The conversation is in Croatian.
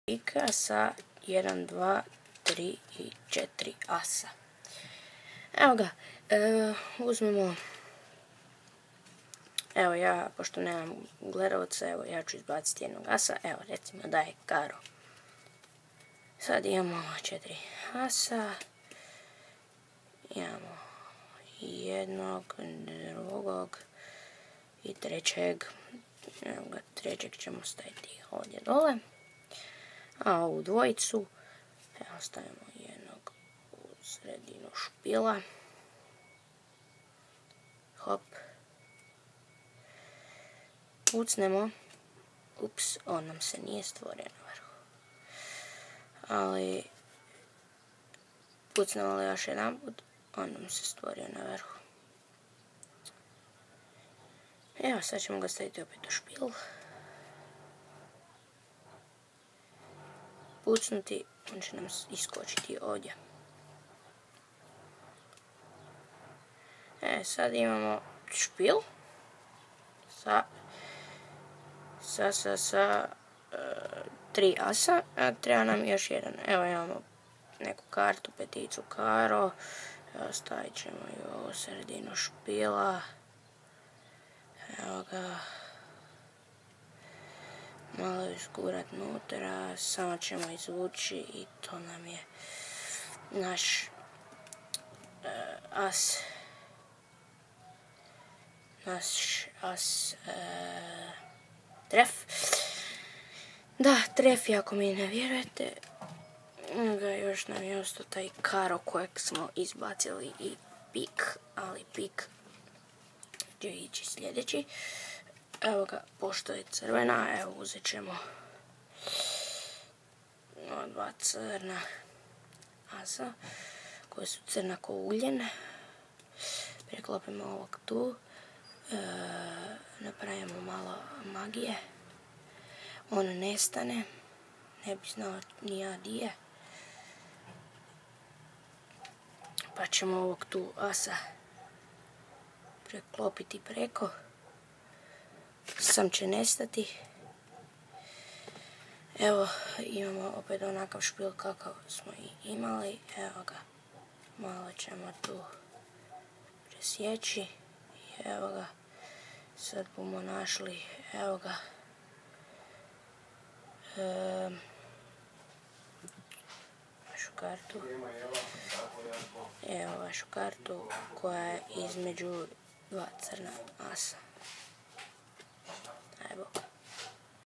pika sa 1, 2, 3 i 4 asa. Evo ga, uzmemo, evo ja, pošto nemam gledalca, evo ja ću izbaciti jednog asa, evo recimo da je karo. Sad imamo 4 asa, imamo jednog, drugog i trećeg, evo ga, trećeg ćemo staviti ovdje dole, a ovu dvojicu, evo stavimo jednog u sredinu špila, hop, pucnemo, ups, on nam se nije stvorio na vrhu, ali pucnemo li još jedan put, on nam se stvorio na vrhu. Evo, sad ćemo ga staviti opet u špil, pucnuti, on će nam iskočiti ovdje. Sad imamo špil sa 3 asa, a treba nam još jedan. Evo imamo neku kartu, peticu karo, evo stavit ćemo ju u sredinu špila, evo ga, malo izgurat nutra, samo ćemo izvući i to nam je naš as. Tref. Da, tref, ako mi ne vjerujete. Još nam je ostao taj karo kojeg smo izbacili i pik, ali pik će ići sljedeći. Evo ga, pošto je crvena, evo uzet ćemo dva crna asa koje su crna ko ugljen. Preklopimo ovog tu. Napravimo malo magije. On nestane. Ne bi znao ni ja di je. Pa ćemo ovog tu asa preklopiti preko. Sam će nestati. Evo, imamo opet onakav špil kakav smo i imali. Evo ga, malo ćemo tu presjeći. Evo ga, sad bomo našli, evo ga, vašu kartu. Evo vašu kartu koja je između dva crna asa. Evo.